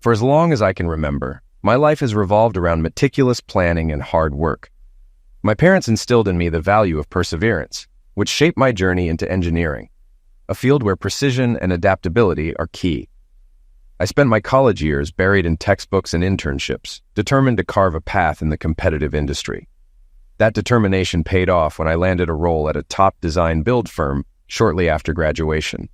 For as long as I can remember, my life has revolved around meticulous planning and hard work. My parents instilled in me the value of perseverance, which shaped my journey into engineering, a field where precision and adaptability are key. I spent my college years buried in textbooks and internships, determined to carve a path in the competitive industry. That determination paid off when I landed a role at a top design build firm shortly after graduation.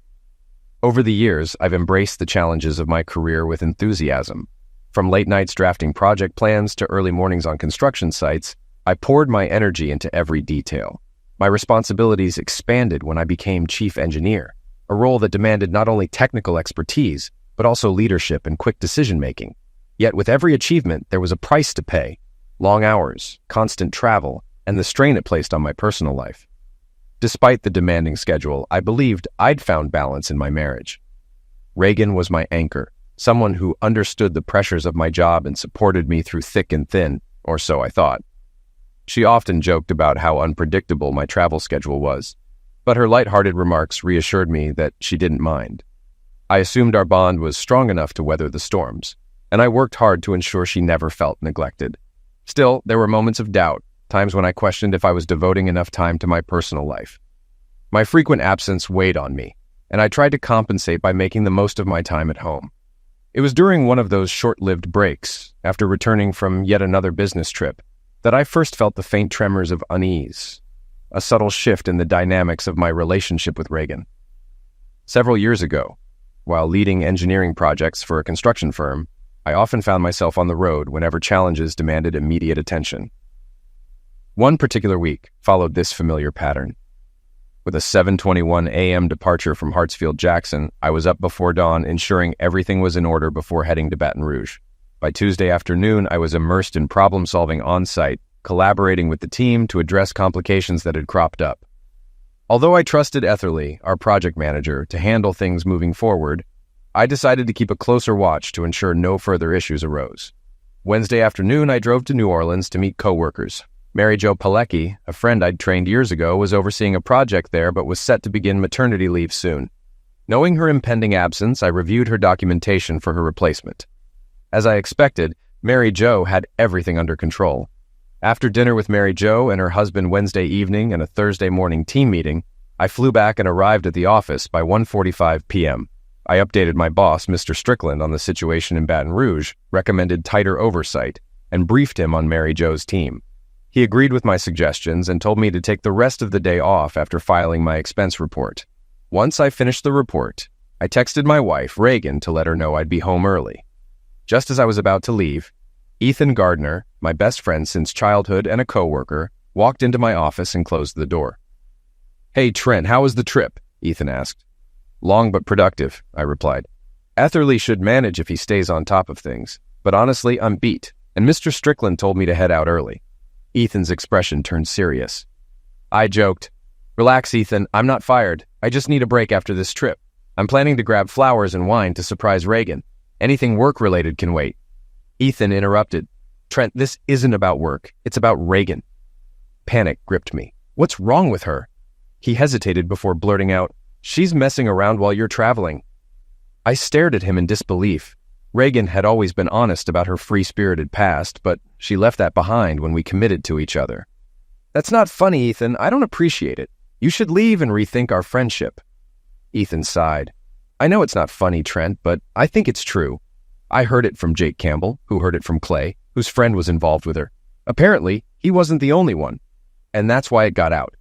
Over the years, I've embraced the challenges of my career with enthusiasm. From late nights drafting project plans to early mornings on construction sites, I poured my energy into every detail. My responsibilities expanded when I became chief engineer, a role that demanded not only technical expertise, but also leadership and quick decision-making. Yet with every achievement, there was a price to pay: long hours, constant travel, and the strain it placed on my personal life. Despite the demanding schedule, I believed I'd found balance in my marriage. Reagan was my anchor, someone who understood the pressures of my job and supported me through thick and thin, or so I thought. She often joked about how unpredictable my travel schedule was, but her lighthearted remarks reassured me that she didn't mind. I assumed our bond was strong enough to weather the storms, and I worked hard to ensure she never felt neglected. Still, there were moments of doubt, times when I questioned if I was devoting enough time to my personal life. My frequent absence weighed on me, and I tried to compensate by making the most of my time at home. It was during one of those short-lived breaks, after returning from yet another business trip, that I first felt the faint tremors of unease, a subtle shift in the dynamics of my relationship with Reagan. Several years ago, while leading engineering projects for a construction firm, I often found myself on the road whenever challenges demanded immediate attention. One particular week followed this familiar pattern. With a 7:21 a.m. departure from Hartsfield-Jackson, I was up before dawn ensuring everything was in order before heading to Baton Rouge. By Tuesday afternoon, I was immersed in problem-solving on-site, collaborating with the team to address complications that had cropped up. Although I trusted Etherly, our project manager, to handle things moving forward, I decided to keep a closer watch to ensure no further issues arose. Wednesday afternoon, I drove to New Orleans to meet coworkers. Mary Jo Pilecki, a friend I'd trained years ago, was overseeing a project there but was set to begin maternity leave soon. Knowing her impending absence, I reviewed her documentation for her replacement. As I expected, Mary Jo had everything under control. After dinner with Mary Jo and her husband Wednesday evening and a Thursday morning team meeting, I flew back and arrived at the office by 1:45 p.m. I updated my boss, Mr. Strickland, on the situation in Baton Rouge, recommended tighter oversight, and briefed him on Mary Jo's team. He agreed with my suggestions and told me to take the rest of the day off after filing my expense report. Once I finished the report, I texted my wife, Reagan, to let her know I'd be home early. Just as I was about to leave, Ethan Gardner, my best friend since childhood and a coworker, walked into my office and closed the door. "Hey, Trent, how was the trip?" Ethan asked. "Long but productive," I replied. "Etherly should manage if he stays on top of things, but honestly, I'm beat, and Mr. Strickland told me to head out early." Ethan's expression turned serious. I joked, "Relax, Ethan, I'm not fired. I just need a break after this trip. I'm planning to grab flowers and wine to surprise Reagan. Anything work-related can wait." Ethan interrupted. "Trent, this isn't about work. It's about Reagan." Panic gripped me. "What's wrong with her?" He hesitated before blurting out, "She's messing around while you're traveling." I stared at him in disbelief. Reagan had always been honest about her free-spirited past, but she left that behind when we committed to each other. "That's not funny, Ethan. I don't appreciate it. You should leave and rethink our friendship." Ethan sighed. "I know it's not funny, Trent, but I think it's true. I heard it from Jake Campbell, who heard it from Clay, whose friend was involved with her. Apparently, he wasn't the only one. And that's why it got out."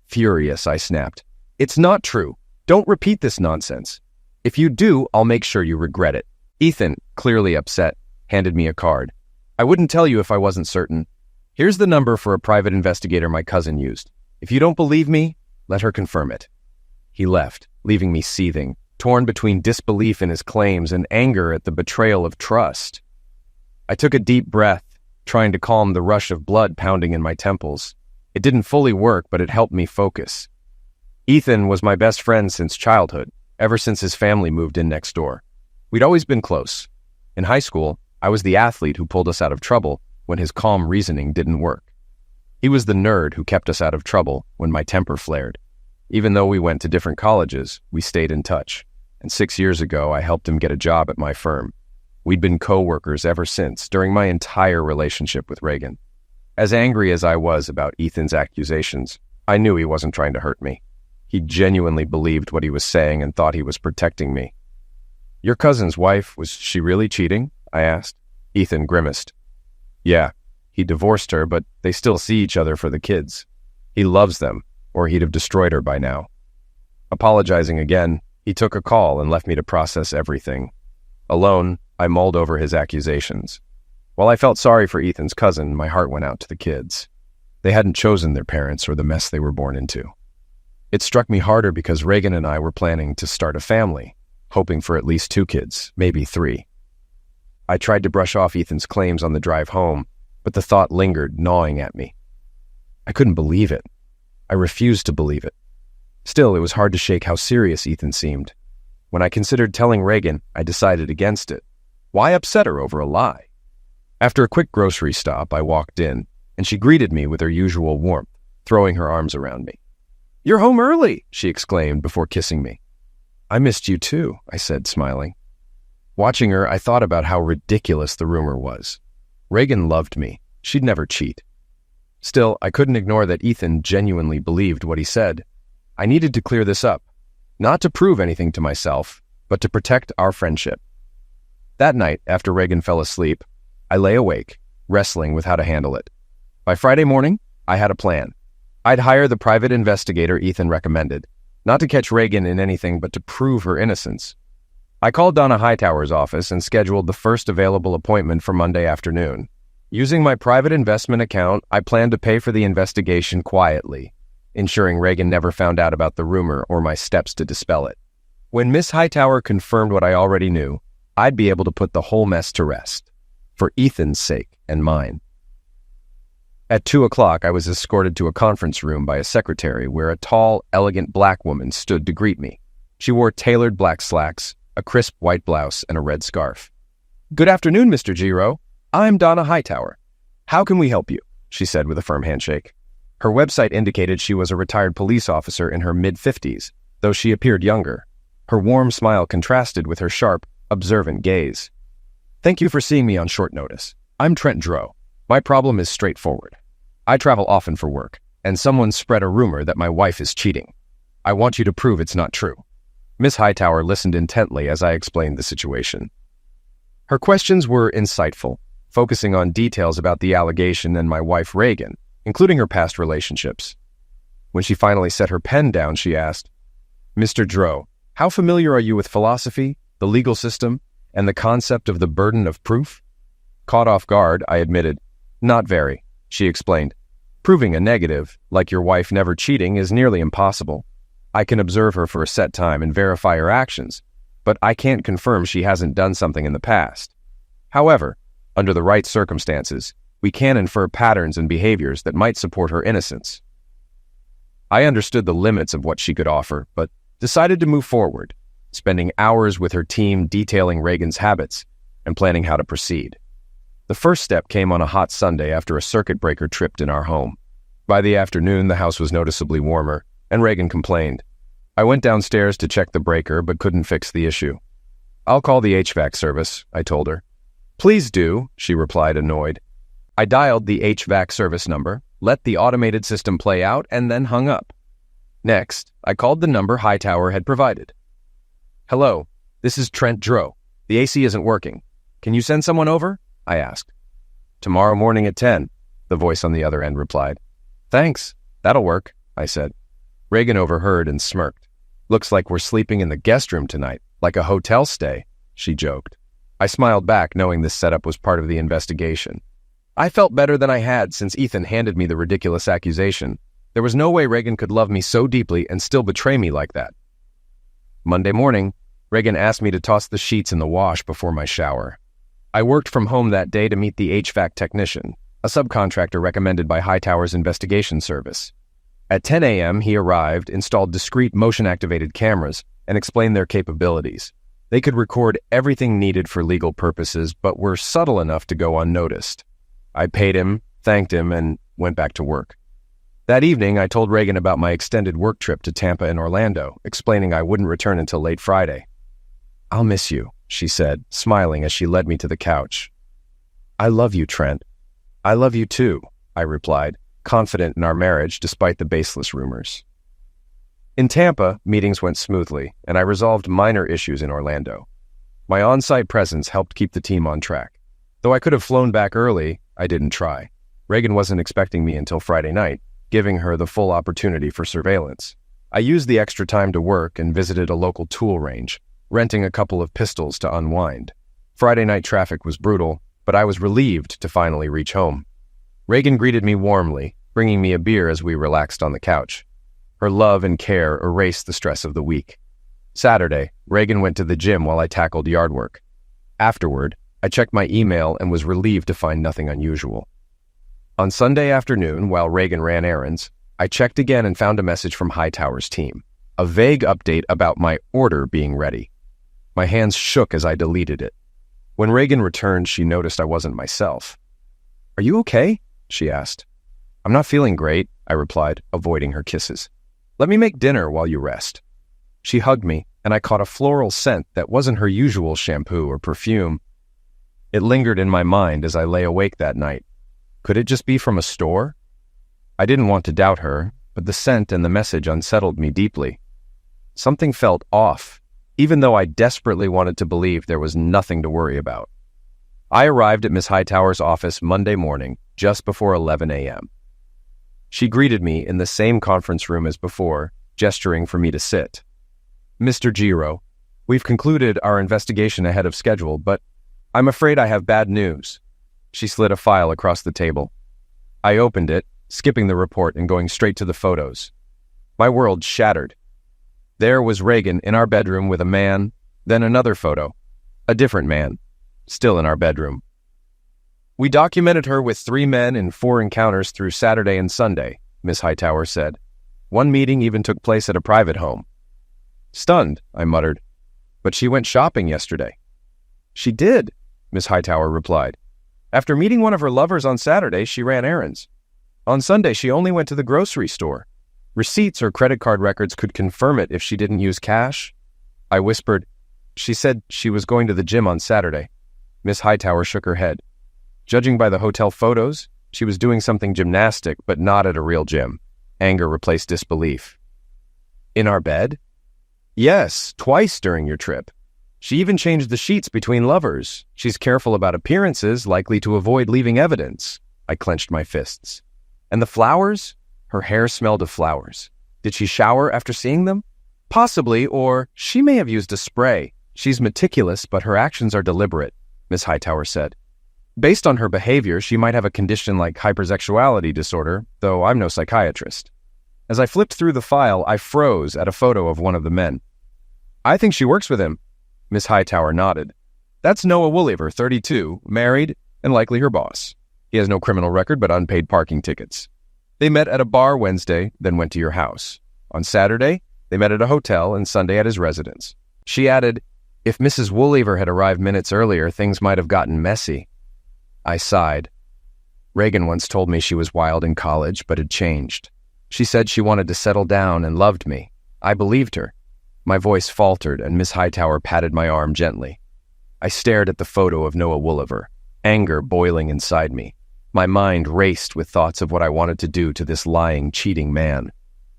Furious, I snapped, "It's not true. Don't repeat this nonsense. If you do, I'll make sure you regret it." Ethan, clearly upset, handed me a card. "I wouldn't tell you if I wasn't certain. Here's the number for a private investigator my cousin used. If you don't believe me, let her confirm it." He left, leaving me seething, torn between disbelief in his claims and anger at the betrayal of trust. I took a deep breath, trying to calm the rush of blood pounding in my temples. It didn't fully work, but it helped me focus. Ethan was my best friend since childhood, ever since his family moved in next door. We'd always been close. In high school, I was the athlete who pulled us out of trouble when his calm reasoning didn't work. He was the nerd who kept us out of trouble when my temper flared. Even though we went to different colleges, we stayed in touch. And 6 years ago, I helped him get a job at my firm. We'd been co-workers ever since, during my entire relationship with Reagan. As angry as I was about Ethan's accusations, I knew he wasn't trying to hurt me. He genuinely believed what he was saying and thought he was protecting me. "Your cousin's wife, was she really cheating?" I asked. Ethan grimaced. "Yeah, he divorced her, but they still see each other for the kids. He loves them, or he'd have destroyed her by now." Apologizing again, he took a call and left me to process everything. Alone, I mulled over his accusations. While I felt sorry for Ethan's cousin, my heart went out to the kids. They hadn't chosen their parents or the mess they were born into. It struck me harder because Reagan and I were planning to start a family, hoping for at least 2 kids, maybe 3. I tried to brush off Ethan's claims on the drive home, but the thought lingered, gnawing at me. I couldn't believe it. I refused to believe it. Still, it was hard to shake how serious Ethan seemed. When I considered telling Reagan, I decided against it. Why upset her over a lie? After a quick grocery stop, I walked in, and she greeted me with her usual warmth, throwing her arms around me. "You're home early," she exclaimed before kissing me. "I missed you too," I said, smiling. Watching her, I thought about how ridiculous the rumor was. Reagan loved me. She'd never cheat. Still, I couldn't ignore that Ethan genuinely believed what he said. I needed to clear this up, not to prove anything to myself, but to protect our friendship. That night, after Reagan fell asleep, I lay awake, wrestling with how to handle it. By Friday morning, I had a plan. I'd hire the private investigator Ethan recommended, not to catch Reagan in anything but to prove her innocence. I called Donna Hightower's office and scheduled the first available appointment for Monday afternoon. Using my private investment account, I planned to pay for the investigation quietly, ensuring Reagan never found out about the rumor or my steps to dispel it. When Miss Hightower confirmed what I already knew, I'd be able to put the whole mess to rest, for Ethan's sake and mine. At 2 o'clock, I was escorted to a conference room by a secretary where a tall, elegant black woman stood to greet me. She wore tailored black slacks, a crisp white blouse, and a red scarf. "Good afternoon, Mr. Giro. I'm Donna Hightower. How can we help you?" she said with a firm handshake. Her website indicated she was a retired police officer in her mid-50s, though she appeared younger. Her warm smile contrasted with her sharp, observant gaze. "Thank you for seeing me on short notice. I'm Trent Dro. My problem is straightforward. I travel often for work, and someone spread a rumor that my wife is cheating. I want you to prove it's not true." Miss Hightower listened intently as I explained the situation. Her questions were insightful, focusing on details about the allegation and my wife Reagan, including her past relationships. When she finally set her pen down, she asked, "Mr. Dro, how familiar are you with philosophy, the legal system, and the concept of the burden of proof?" Caught off guard, I admitted, "Not very," she explained. "Proving a negative, like your wife never cheating, is nearly impossible. I can observe her for a set time and verify her actions, but I can't confirm she hasn't done something in the past. However, under the right circumstances, we can infer patterns and behaviors that might support her innocence." I understood the limits of what she could offer, but decided to move forward, spending hours with her team detailing Reagan's habits and planning how to proceed. The first step came on a hot Sunday after a circuit breaker tripped in our home. By the afternoon, the house was noticeably warmer, and Reagan complained. I went downstairs to check the breaker, but couldn't fix the issue. "I'll call the HVAC service," I told her. "Please do," she replied, annoyed. I dialed the HVAC service number, let the automated system play out, and then hung up. Next, I called the number Hightower had provided. "Hello, this is Trent Dro. The AC isn't working. Can you send someone over?" I asked. "Tomorrow morning at 10, the voice on the other end replied. "Thanks, that'll work," I said. Reagan overheard and smirked. "Looks like we're sleeping in the guest room tonight, like a hotel stay," she joked. I smiled back, knowing this setup was part of the investigation. I felt better than I had since Ethan handed me the ridiculous accusation. There was no way Reagan could love me so deeply and still betray me like that. Monday morning, Reagan asked me to toss the sheets in the wash before my shower. I worked from home that day to meet the HVAC technician, a subcontractor recommended by Hightower's investigation service. At 10 a.m., he arrived, installed discrete motion-activated cameras, and explained their capabilities. They could record everything needed for legal purposes, but were subtle enough to go unnoticed. I paid him, thanked him, and went back to work. That evening, I told Reagan about my extended work trip to Tampa and Orlando, explaining I wouldn't return until late Friday. "I'll miss you," she said, smiling as she led me to the couch. I love you, Trent. I love you too, I replied, confident in our marriage despite the baseless rumors. In Tampa, meetings went smoothly, and I resolved minor issues in Orlando. My on-site presence helped keep the team on track. Though I could have flown back early, I didn't try. Reagan wasn't expecting me until Friday night, giving her the full opportunity for surveillance. I used the extra time to work and visited a local tool range, renting a couple of pistols to unwind. Friday night traffic was brutal, but I was relieved to finally reach home. Reagan greeted me warmly, bringing me a beer as we relaxed on the couch. Her love and care erased the stress of the week. Saturday, Reagan went to the gym while I tackled yard work. Afterward, I checked my email and was relieved to find nothing unusual. On Sunday afternoon, while Reagan ran errands, I checked again and found a message from Hightower's team, a vague update about my order being ready. My hands shook as I deleted it. When Reagan returned, she noticed I wasn't myself. "Are you okay?" she asked. "I'm not feeling great," I replied, avoiding her kisses. "Let me make dinner while you rest." She hugged me, and I caught a floral scent that wasn't her usual shampoo or perfume. It lingered in my mind as I lay awake that night. Could it just be from a store? I didn't want to doubt her, but the scent and the message unsettled me deeply. Something felt off, even though I desperately wanted to believe there was nothing to worry about. I arrived at Miss Hightower's office Monday morning, just before 11 a.m. She greeted me in the same conference room as before, gesturing for me to sit. "Mr. Giro, we've concluded our investigation ahead of schedule, but I'm afraid I have bad news." She slid a file across the table. I opened it, skipping the report and going straight to the photos. My world shattered. There was Reagan in our bedroom with a man, then another photo. A different man, still in our bedroom. "We documented her with 3 men in 4 encounters through Saturday and Sunday," Miss Hightower said. "One meeting even took place at a private home." "Stunned," I muttered. "But she went shopping yesterday." "She did," Miss Hightower replied. "After meeting one of her lovers on Saturday, she ran errands. On Sunday, she only went to the grocery store. Receipts or credit card records could confirm it if she didn't use cash." I whispered, "She said she was going to the gym on Saturday." Miss Hightower shook her head. "Judging by the hotel photos, she was doing something gymnastic, but not at a real gym." Anger replaced disbelief. "In our bed?" "Yes, twice during your trip. She even changed the sheets between lovers. She's careful about appearances, likely to avoid leaving evidence." I clenched my fists. "And the flowers?" Her hair smelled of flowers. "Did she shower after seeing them?" "Possibly, or she may have used a spray. She's meticulous, but her actions are deliberate," Miss Hightower said. "Based on her behavior, she might have a condition like hypersexuality disorder, though I'm no psychiatrist." As I flipped through the file, I froze at a photo of one of the men. "I think she works with him." Miss Hightower nodded. "That's Noah Woolliver, 32, married, and likely her boss. He has no criminal record but unpaid parking tickets. They met at a bar Wednesday, then went to your house. On Saturday, they met at a hotel, and Sunday at his residence." She added, "If Mrs. Woolliver had arrived minutes earlier, things might have gotten messy." I sighed. Reagan once told me she was wild in college, but had changed. She said she wanted to settle down and loved me. I believed her. My voice faltered, and Miss Hightower patted my arm gently. I stared at the photo of Noah Woolliver, anger boiling inside me. My mind raced with thoughts of what I wanted to do to this lying, cheating man.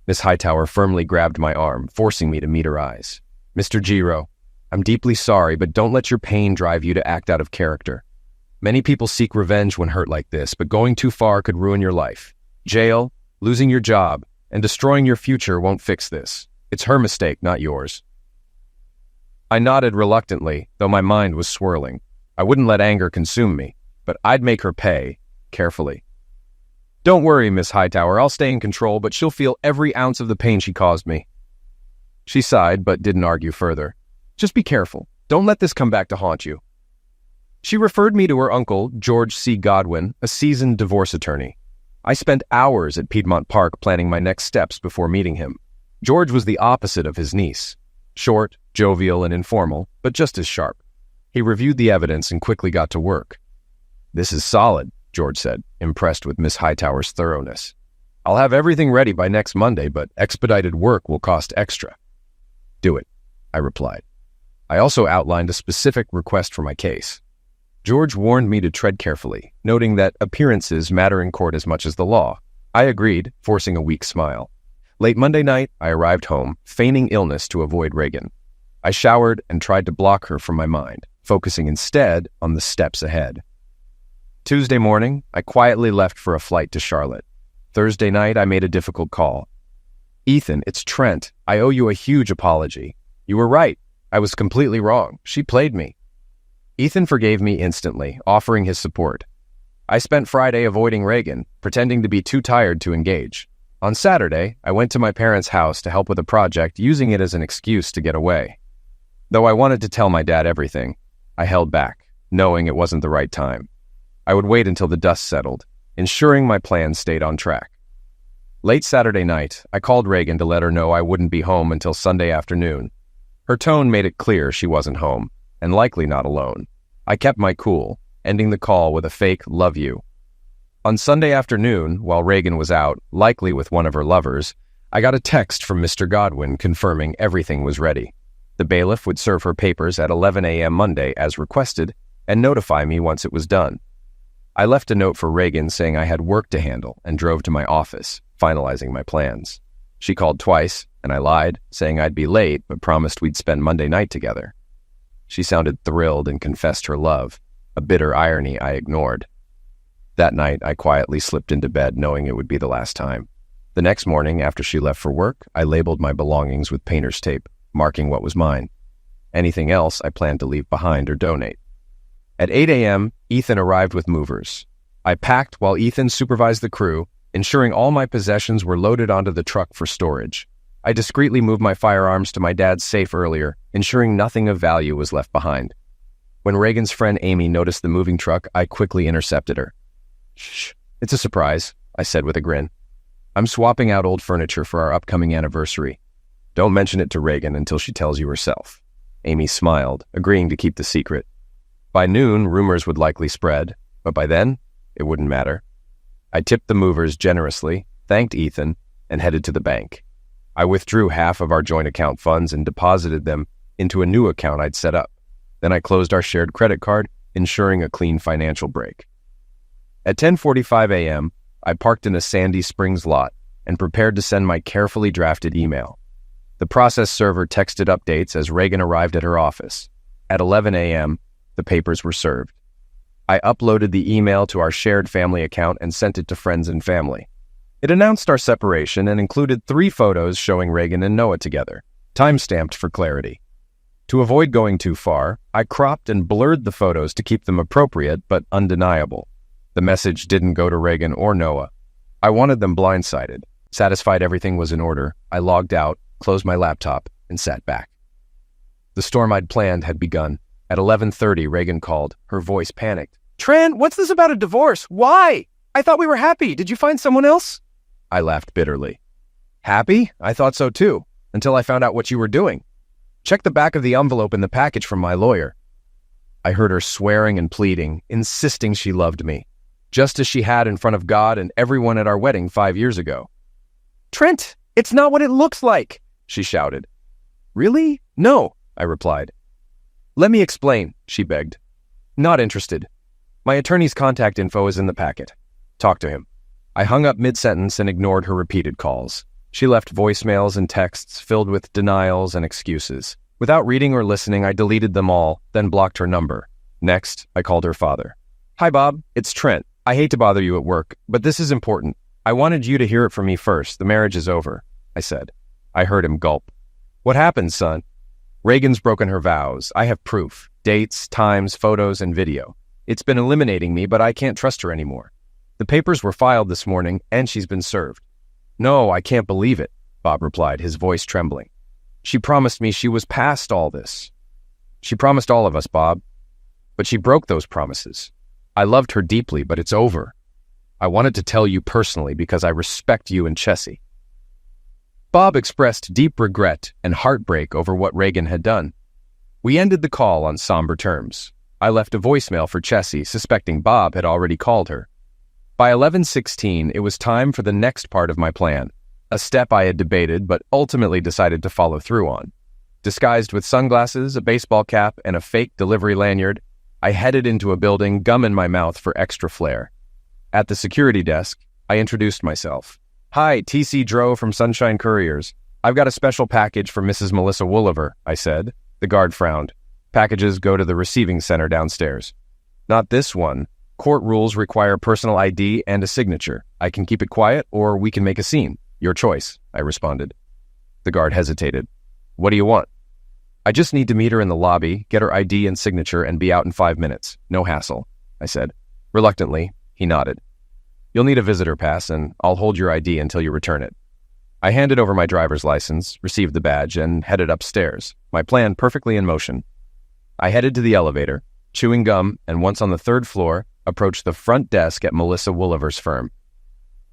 Miss Hightower firmly grabbed my arm, forcing me to meet her eyes. "Mr. Giro, I'm deeply sorry, but don't let your pain drive you to act out of character. Many people seek revenge when hurt like this, but going too far could ruin your life. Jail, losing your job, and destroying your future won't fix this. It's her mistake, not yours." I nodded reluctantly, though my mind was swirling. I wouldn't let anger consume me, but I'd make her pay, carefully. "Don't worry, Miss Hightower, I'll stay in control, but she'll feel every ounce of the pain she caused me." She sighed, but didn't argue further. "Just be careful. Don't let this come back to haunt you." She referred me to her uncle, George C. Godwin, a seasoned divorce attorney. I spent hours at Piedmont Park planning my next steps before meeting him. George was the opposite of his niece. Short, jovial, and informal, but just as sharp. He reviewed the evidence and quickly got to work. "This is solid," George said, impressed with Miss Hightower's thoroughness. "I'll have everything ready by next Monday, but expedited work will cost extra." "Do it," I replied. I also outlined a specific request for my case. George warned me to tread carefully, noting that appearances matter in court as much as the law. I agreed, forcing a weak smile. Late Monday night, I arrived home, feigning illness to avoid Reagan. I showered and tried to block her from my mind, focusing instead on the steps ahead. Tuesday morning, I quietly left for a flight to Charlotte. Thursday night, I made a difficult call. "Ethan, it's Trent. I owe you a huge apology. You were right. I was completely wrong. She played me." Ethan forgave me instantly, offering his support. I spent Friday avoiding Reagan, pretending to be too tired to engage. On Saturday, I went to my parents' house to help with a project, using it as an excuse to get away. Though I wanted to tell my dad everything, I held back, knowing it wasn't the right time. I would wait until the dust settled, ensuring my plans stayed on track. Late Saturday night, I called Reagan to let her know I wouldn't be home until Sunday afternoon. Her tone made it clear she wasn't home, and likely not alone. I kept my cool, ending the call with a fake "love you." On Sunday afternoon, while Reagan was out, likely with one of her lovers, I got a text from Mr. Godwin confirming everything was ready. The bailiff would serve her papers at 11 a.m. Monday as requested and notify me once it was done. I left a note for Reagan saying I had work to handle and drove to my office, finalizing my plans. She called twice, and I lied, saying I'd be late but promised we'd spend Monday night together. She sounded thrilled and confessed her love, a bitter irony I ignored. That night, I quietly slipped into bed knowing it would be the last time. The next morning, after she left for work, I labeled my belongings with painter's tape, marking what was mine. Anything else I planned to leave behind or donate. At 8 a.m., Ethan arrived with movers. I packed while Ethan supervised the crew, ensuring all my possessions were loaded onto the truck for storage. I discreetly moved my firearms to my dad's safe earlier, ensuring nothing of value was left behind. When Reagan's friend Amy noticed the moving truck, I quickly intercepted her. "Shh, it's a surprise," I said with a grin. "I'm swapping out old furniture for our upcoming anniversary. Don't mention it to Reagan until she tells you herself." Amy smiled, agreeing to keep the secret. By noon, rumors would likely spread, but by then, it wouldn't matter. I tipped the movers generously, thanked Ethan, and headed to the bank. I withdrew half of our joint account funds and deposited them into a new account I'd set up. Then I closed our shared credit card, ensuring a clean financial break. At 10:45 a.m., I parked in a Sandy Springs lot and prepared to send my carefully drafted email. The process server texted updates as Reagan arrived at her office. At 11 a.m., the papers were served. I uploaded the email to our shared family account and sent it to friends and family. It announced our separation and included 3 photos showing Reagan and Noah together, time-stamped for clarity. To avoid going too far, I cropped and blurred the photos to keep them appropriate but undeniable. The message didn't go to Reagan or Noah. I wanted them blindsided. Satisfied everything was in order, I logged out, closed my laptop, and sat back. The storm I'd planned had begun. At 11:30, Reagan called, her voice panicked. "Trent, what's this about a divorce? Why? I thought we were happy. Did you find someone else?" I laughed bitterly. "Happy? I thought so too, until I found out what you were doing. Check the back of the envelope in the package from my lawyer." I heard her swearing and pleading, insisting she loved me, just as she had in front of God and everyone at our wedding 5 years ago. "Trent, it's not what it looks like," she shouted. "Really? No," I replied. "Let me explain," she begged. "Not interested. My attorney's contact info is in the packet. Talk to him." I hung up mid-sentence and ignored her repeated calls. She left voicemails and texts filled with denials and excuses. Without reading or listening, I deleted them all, then blocked her number. Next, I called her father. "Hi, Bob. It's Trent. I hate to bother you at work, but this is important. I wanted you to hear it from me first. The marriage is over," I said. I heard him gulp. "What happened, son?" "Reagan's broken her vows. I have proof. Dates, times, photos, and video. It's been eliminating me, but I can't trust her anymore. The papers were filed this morning, and she's been served." "No, I can't believe it," Bob replied, his voice trembling. "She promised me she was past all this." "She promised all of us, Bob. But she broke those promises. I loved her deeply, but it's over. I wanted to tell you personally because I respect you and Chessie." Bob expressed deep regret and heartbreak over what Reagan had done. We ended the call on somber terms. I left a voicemail for Chessie, suspecting Bob had already called her. By 11:16, it was time for the next part of my plan, a step I had debated but ultimately decided to follow through on. Disguised with sunglasses, a baseball cap, and a fake delivery lanyard, I headed into a building, gum in my mouth for extra flair. At the security desk, I introduced myself. "Hi, TC Dro from Sunshine Couriers. I've got a special package for Mrs. Melissa Wooliver," I said. The guard frowned. "Packages go to the receiving center downstairs." "Not this one. Court rules require personal ID and a signature. I can keep it quiet, or we can make a scene. Your choice," I responded. The guard hesitated. "What do you want?" "I just need to meet her in the lobby, get her ID and signature, and be out in 5 minutes. No hassle," I said. Reluctantly, he nodded. "You'll need a visitor pass, and I'll hold your ID until you return it." I handed over my driver's license, received the badge, and headed upstairs, my plan perfectly in motion. I headed to the elevator, chewing gum, and once on the 3rd floor, approached the front desk at Melissa Wooliver's firm.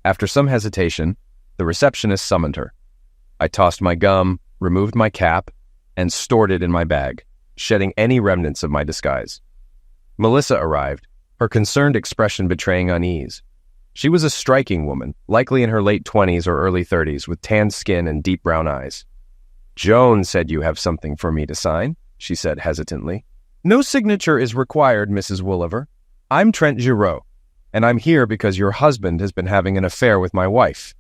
After some hesitation, the receptionist summoned her. I tossed my gum, removed my cap, and stored it in my bag, shedding any remnants of my disguise. Melissa arrived, her concerned expression betraying unease. She was a striking woman, likely in her late 20s or early 30s, with tanned skin and deep brown eyes. "Joan said you have something for me to sign," she said hesitantly. "No signature is required, Mrs. Wooliver. I'm Trent Giroux, and I'm here because your husband has been having an affair with my wife."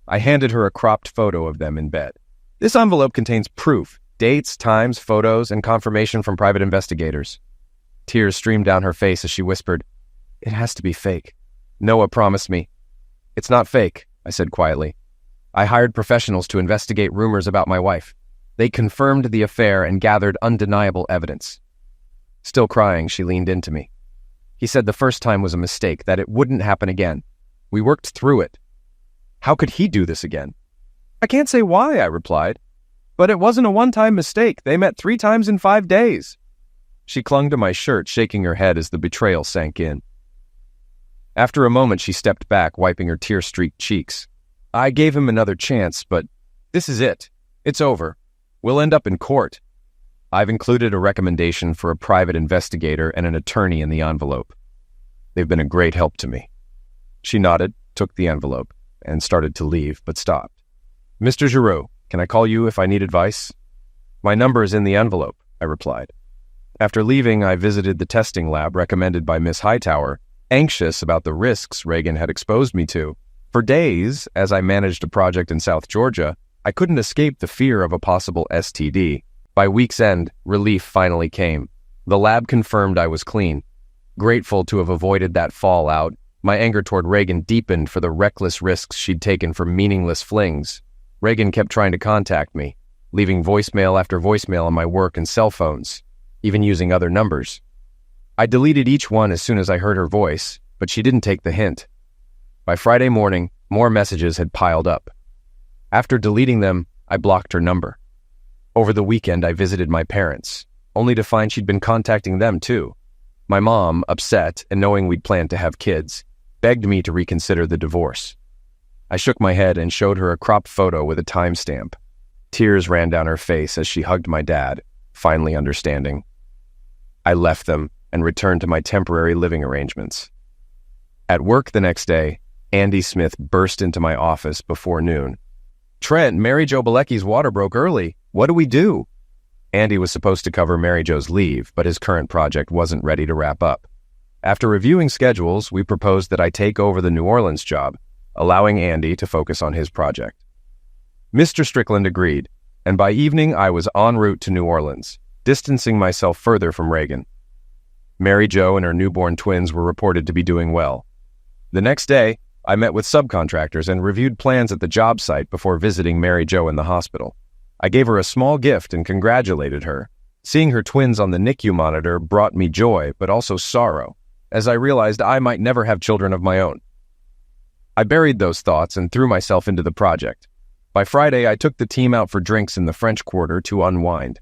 I handed her a cropped photo of them in bed. "This envelope contains proof, dates, times, photos, and confirmation from private investigators." Tears streamed down her face as she whispered, "It has to be fake. Noah promised me." "It's not fake," I said quietly. "I hired professionals to investigate rumors about my wife. They confirmed the affair and gathered undeniable evidence." Still crying, she leaned into me. "He said the first time was a mistake, that it wouldn't happen again. We worked through it. How could he do this again?" "I can't say why," I replied. "But it wasn't a one-time mistake. They met 3 times in 5 days." She clung to my shirt, shaking her head as the betrayal sank in. After a moment, she stepped back, wiping her tear-streaked cheeks. "I gave him another chance, but this is it. It's over. We'll end up in court." I've included a recommendation for a private investigator and an attorney in the envelope. They've been a great help to me. She nodded, took the envelope, and started to leave, but stopped. "Mr. Giroux, can I call you if I need advice?" "My number is in the envelope," I replied. After leaving, I visited the testing lab recommended by Miss Hightower, anxious about the risks Reagan had exposed me to. For days, as I managed a project in South Georgia, I couldn't escape the fear of a possible STD. By week's end, relief finally came. The lab confirmed I was clean. Grateful to have avoided that fallout, my anger toward Reagan deepened for the reckless risks she'd taken for meaningless flings. Reagan kept trying to contact me, leaving voicemail after voicemail on my work and cell phones, even using other numbers. I deleted each one as soon as I heard her voice, but she didn't take the hint. By Friday morning, more messages had piled up. After deleting them, I blocked her number. Over the weekend, I visited my parents, only to find she'd been contacting them too. My mom, upset and knowing we'd planned to have kids, begged me to reconsider the divorce. I shook my head and showed her a cropped photo with a timestamp. Tears ran down her face as she hugged my dad, finally understanding. I left them and returned to my temporary living arrangements. At work the next day, Andy Smith burst into my office before noon. "Trent, Mary Jo Bilecki's water broke early. What do we do?" Andy was supposed to cover Mary Jo's leave, but his current project wasn't ready to wrap up. After reviewing schedules, we proposed that I take over the New Orleans job, allowing Andy to focus on his project. Mr. Strickland agreed, and by evening I was en route to New Orleans, distancing myself further from Reagan. Mary Jo and her newborn twins were reported to be doing well. The next day, I met with subcontractors and reviewed plans at the job site before visiting Mary Jo in the hospital. I gave her a small gift and congratulated her. Seeing her twins on the NICU monitor brought me joy, but also sorrow, as I realized I might never have children of my own. I buried those thoughts and threw myself into the project. By Friday, I took the team out for drinks in the French Quarter to unwind.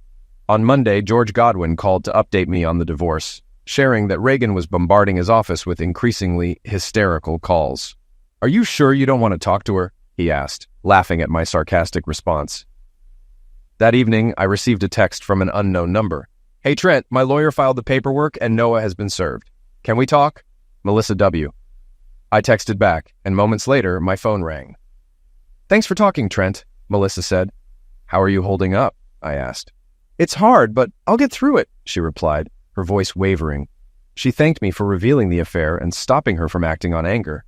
On Monday, George Godwin called to update me on the divorce, sharing that Reagan was bombarding his office with increasingly hysterical calls. "Are you sure you don't want to talk to her?" he asked, laughing at my sarcastic response. That evening, I received a text from an unknown number. "Hey Trent, my lawyer filed the paperwork and Noah has been served. Can we talk? Melissa W." I texted back, and moments later, my phone rang. "Thanks for talking, Trent," Melissa said. "How are you holding up?" I asked. "It's hard, but I'll get through it," she replied, her voice wavering. She thanked me for revealing the affair and stopping her from acting on anger.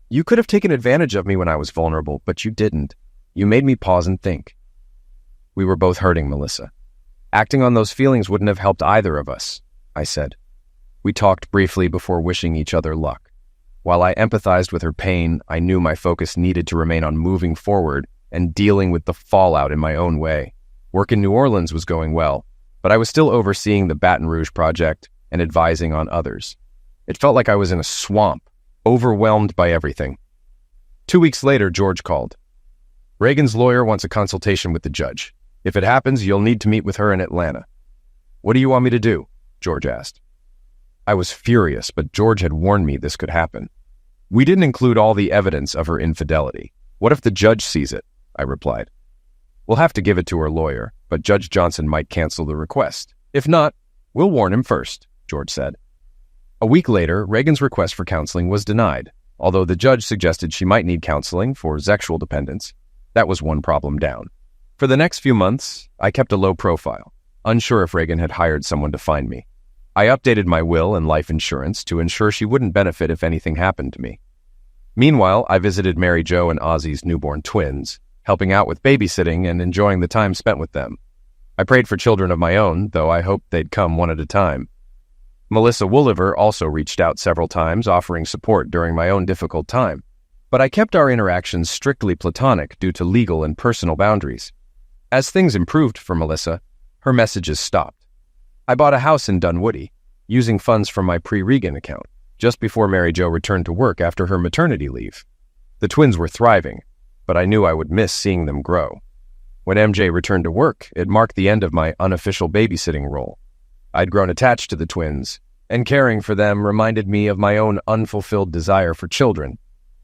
"You could have taken advantage of me when I was vulnerable, but you didn't. You made me pause and think." We were both hurting, Melissa. Acting on those feelings wouldn't have helped either of us, I said. We talked briefly before wishing each other luck. While I empathized with her pain, I knew my focus needed to remain on moving forward and dealing with the fallout in my own way. Work in New Orleans was going well, but I was still overseeing the Baton Rouge project and advising on others. It felt like I was in a swamp, overwhelmed by everything. 2 weeks later, George called. "Reagan's lawyer wants a consultation with the judge. If it happens, you'll need to meet with her in Atlanta." "What do you want me to do?" George asked. I was furious, but George had warned me this could happen. "We didn't include all the evidence of her infidelity. What if the judge sees it?" I replied. "We'll have to give it to her lawyer, but Judge Johnson might cancel the request. If not, we'll warn him first," George said. A week later, Reagan's request for counseling was denied, although the judge suggested she might need counseling for sexual dependence. That was one problem down. For the next few months, I kept a low profile, unsure if Reagan had hired someone to find me. I updated my will and life insurance to ensure she wouldn't benefit if anything happened to me. Meanwhile, I visited Mary Jo and Ozzy's newborn twins, helping out with babysitting and enjoying the time spent with them. I prayed for children of my own, though I hoped they'd come one at a time. Melissa Wooliver also reached out several times, offering support during my own difficult time. But I kept our interactions strictly platonic due to legal and personal boundaries. As things improved for Melissa, her messages stopped. I bought a house in Dunwoody, using funds from my pre-Regan account, just before Mary Jo returned to work after her maternity leave. The twins were thriving, but I knew I would miss seeing them grow. When MJ returned to work, it marked the end of my unofficial babysitting role. I'd grown attached to the twins, and caring for them reminded me of my own unfulfilled desire for children,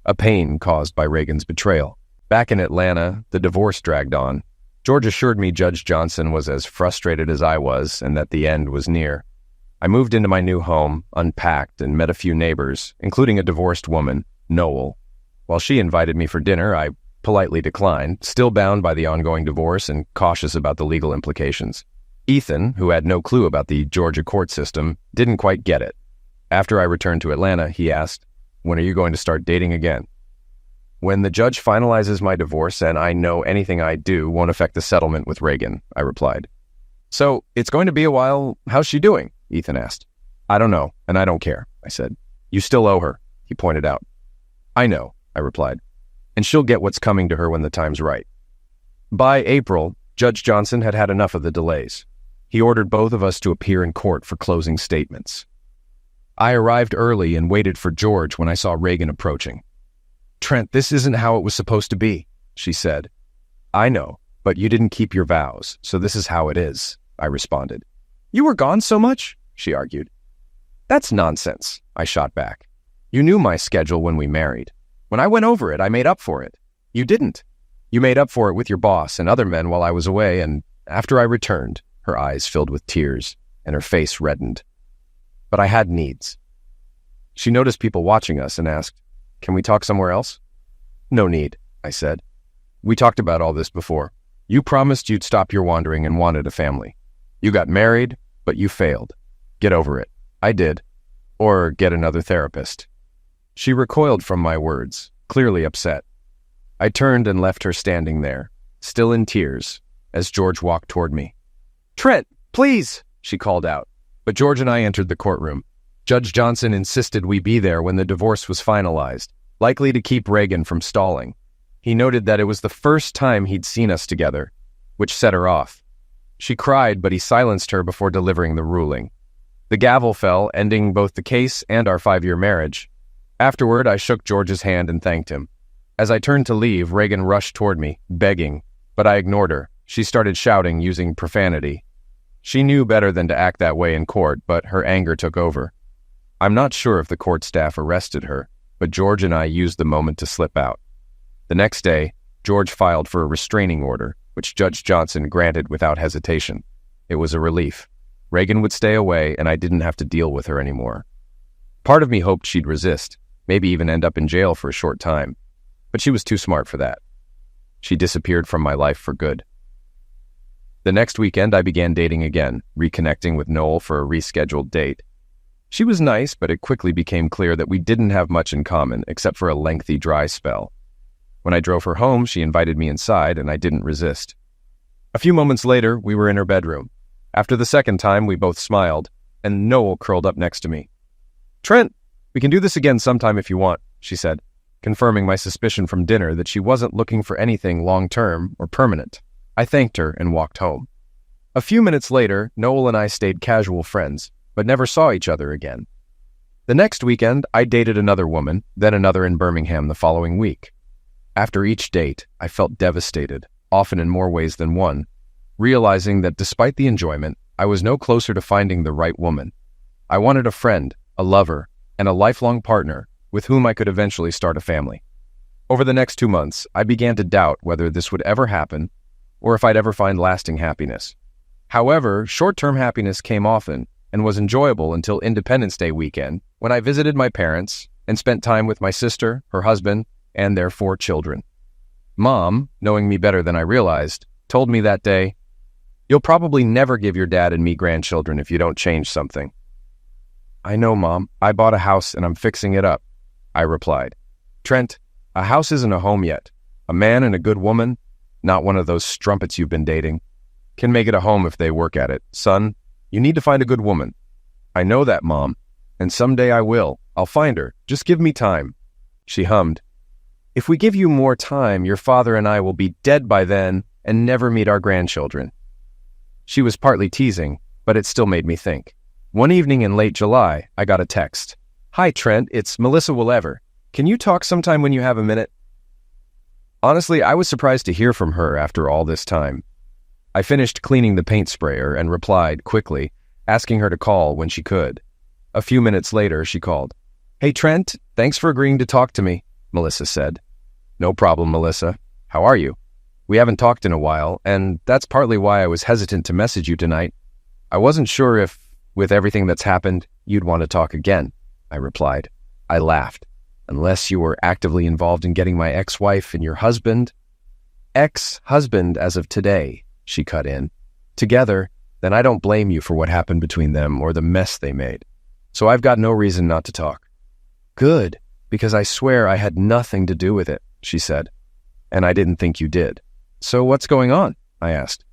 a pain caused by Reagan's betrayal. Back in Atlanta, the divorce dragged on. George assured me Judge Johnson was as frustrated as I was and that the end was near. I moved into my new home, unpacked, and met a few neighbors, including a divorced woman, Noel. While she invited me for dinner, I politely declined, still bound by the ongoing divorce and cautious about the legal implications. Ethan, who had no clue about the Georgia court system, didn't quite get it. After I returned to Atlanta, he asked, "When are you going to start dating again?" "When the judge finalizes my divorce and I know anything I do won't affect the settlement with Reagan," I replied. "So, it's going to be a while. How's she doing?" Ethan asked. "I don't know, and I don't care," I said. "You still owe her," he pointed out. "I know," I replied, "and she'll get what's coming to her when the time's right." By April, Judge Johnson had had enough of the delays. He ordered both of us to appear in court for closing statements. I arrived early and waited for George when I saw Reagan approaching. "Trent, this isn't how it was supposed to be," she said. "I know, but you didn't keep your vows, so this is how it is," I responded. "You were gone so much?" she argued. "That's nonsense," I shot back. "You knew my schedule when we married. When I went over it, I made up for it. You didn't. You made up for it with your boss and other men while I was away, and after I returned," her eyes filled with tears and her face reddened. "But I had needs." She noticed people watching us and asked, "Can we talk somewhere else?" "No need," I said. "We talked about all this before. You promised you'd stop your wandering and wanted a family. You got married, but you failed. Get over it." I did. Or get another therapist. She recoiled from my words, clearly upset. I turned and left her standing there, still in tears, as George walked toward me. "Trent, please," she called out. But George and I entered the courtroom. Judge Johnson insisted we be there when the divorce was finalized, likely to keep Reagan from stalling. He noted that it was the first time he'd seen us together, which set her off. She cried, but he silenced her before delivering the ruling. The gavel fell, ending both the case and our 5-year marriage. Afterward, I shook George's hand and thanked him. As I turned to leave, Reagan rushed toward me, begging, but I ignored her. She started shouting, using profanity. She knew better than to act that way in court, but her anger took over. I'm not sure if the court staff arrested her, but George and I used the moment to slip out. The next day, George filed for a restraining order, which Judge Johnson granted without hesitation. It was a relief. Reagan would stay away, and I didn't have to deal with her anymore. Part of me hoped she'd resist, maybe even end up in jail for a short time, but she was too smart for that. She disappeared from my life for good. The next weekend, I began dating again, reconnecting with Noel for a rescheduled date. She was nice, but it quickly became clear that we didn't have much in common, except for a lengthy dry spell. When I drove her home, she invited me inside, and I didn't resist. A few moments later, we were in her bedroom. After the second time, we both smiled, and Noel curled up next to me. "Trent, we can do this again sometime if you want," she said, confirming my suspicion from dinner that she wasn't looking for anything long-term or permanent. I thanked her and walked home. A few minutes later, Noel and I stayed casual friends, but never saw each other again. The next weekend, I dated another woman, then another in Birmingham the following week. After each date, I felt devastated, often in more ways than one, realizing that despite the enjoyment, I was no closer to finding the right woman. I wanted a friend, a lover, and a lifelong partner with whom I could eventually start a family. Over the next 2 months, I began to doubt whether this would ever happen or if I'd ever find lasting happiness. However, short-term happiness came often and was enjoyable until Independence Day weekend, when I visited my parents and spent time with my sister, her husband, and their 4 children. Mom, knowing me better than I realized, told me that day, "You'll probably never give your dad and me grandchildren if you don't change something." "I know, Mom. I bought a house and I'm fixing it up," I replied. "Trent, a house isn't a home yet. A man and a good woman, not one of those strumpets you've been dating, can make it a home if they work at it. Son, you need to find a good woman." "I know that, Mom, and someday I will. I'll find her. Just give me time." She hummed. "If we give you more time, your father and I will be dead by then and never meet our grandchildren." She was partly teasing, but it still made me think. One evening in late July, I got a text. "Hi, Trent, it's Melissa Willever. Can you talk sometime when you have a minute?" Honestly, I was surprised to hear from her after all this time. I finished cleaning the paint sprayer and replied quickly, asking her to call when she could. A few minutes later, she called. "Hey, Trent, thanks for agreeing to talk to me," Melissa said. "No problem, Melissa. How are you? We haven't talked in a while, and that's partly why I was hesitant to message you tonight. I wasn't sure if, with everything that's happened, you'd want to talk again," I replied. I laughed. "Unless you were actively involved in getting my ex-wife and your husband—" "Ex-husband as of today," she cut in. "Together, then I don't blame you for what happened between them or the mess they made. So I've got no reason not to talk." "Good, because I swear I had nothing to do with it," she said. "And I didn't think you did. So what's going on?" I asked.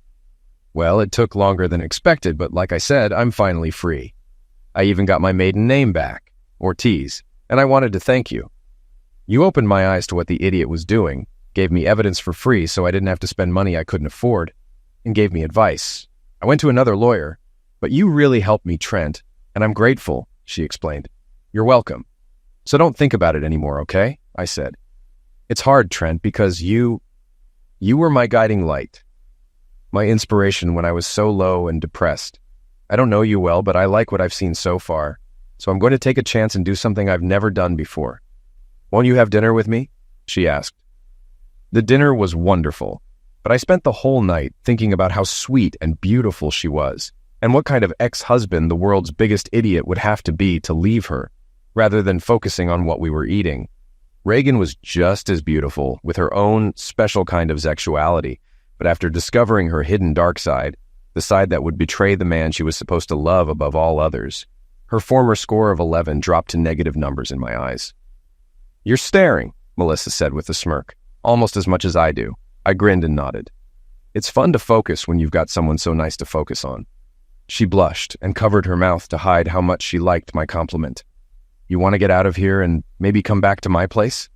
"Well, it took longer than expected, but like I said, I'm finally free. I even got my maiden name back, Ortiz, and I wanted to thank you. You opened my eyes to what the idiot was doing, gave me evidence for free so I didn't have to spend money I couldn't afford, and gave me advice. I went to another lawyer, but you really helped me, Trent, and I'm grateful," she explained. "You're welcome. So don't think about it anymore, okay?" I said. "It's hard, Trent, because you were my guiding light, my inspiration when I was so low and depressed. I don't know you well, but I like what I've seen so far, so I'm going to take a chance and do something I've never done before. Won't you have dinner with me?" she asked. The dinner was wonderful, but I spent the whole night thinking about how sweet and beautiful she was, and what kind of ex-husband the world's biggest idiot would have to be to leave her, rather than focusing on what we were eating. Reagan was just as beautiful, with her own special kind of sexuality, but after discovering her hidden dark side, the side that would betray the man she was supposed to love above all others, her former score of 11 dropped to negative numbers in my eyes. "You're staring," Melissa said with a smirk, "almost as much as I do." I grinned and nodded. "It's fun to focus when you've got someone so nice to focus on." She blushed and covered her mouth to hide how much she liked my compliment. "You want to get out of here and maybe come back to my place?"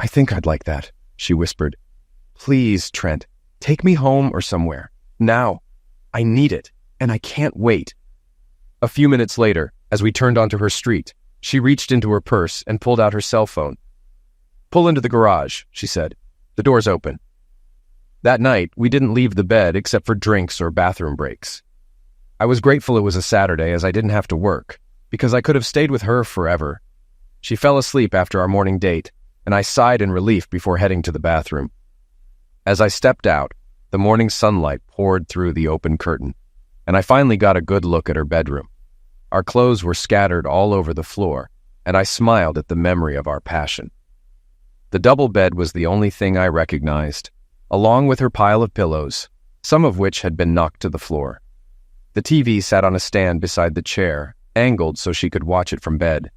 "I think I'd like that," she whispered. "Please, Trent, take me home or somewhere. Now. I need it, and I can't wait." A few minutes later, as we turned onto her street, she reached into her purse and pulled out her cell phone. "Pull into the garage," she said. "The door's open." That night, we didn't leave the bed except for drinks or bathroom breaks. I was grateful it was a Saturday as I didn't have to work, because I could have stayed with her forever. She fell asleep after our morning date, and I sighed in relief before heading to the bathroom. As I stepped out, the morning sunlight poured through the open curtain, and I finally got a good look at her bedroom. Our clothes were scattered all over the floor, and I smiled at the memory of our passion. The double bed was the only thing I recognized, along with her pile of pillows, some of which had been knocked to the floor. The TV sat on a stand beside the chair, angled so she could watch it from bed.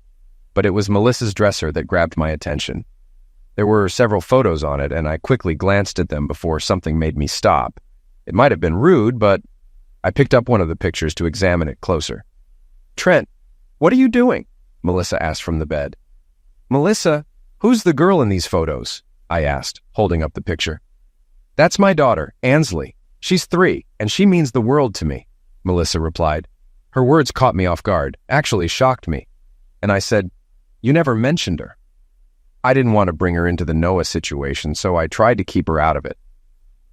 But it was Melissa's dresser that grabbed my attention. There were several photos on it, and I quickly glanced at them before something made me stop. It might have been rude, but I picked up one of the pictures to examine it closer. "Trent, what are you doing?" Melissa asked from the bed. "Melissa, who's the girl in these photos?" I asked, holding up the picture. "That's my daughter, Ansley. She's 3, and she means the world to me," Melissa replied. Her words caught me off guard, actually shocked me. And I said, "You never mentioned her." I didn't want to bring her into the Noah situation, so I tried to keep her out of it.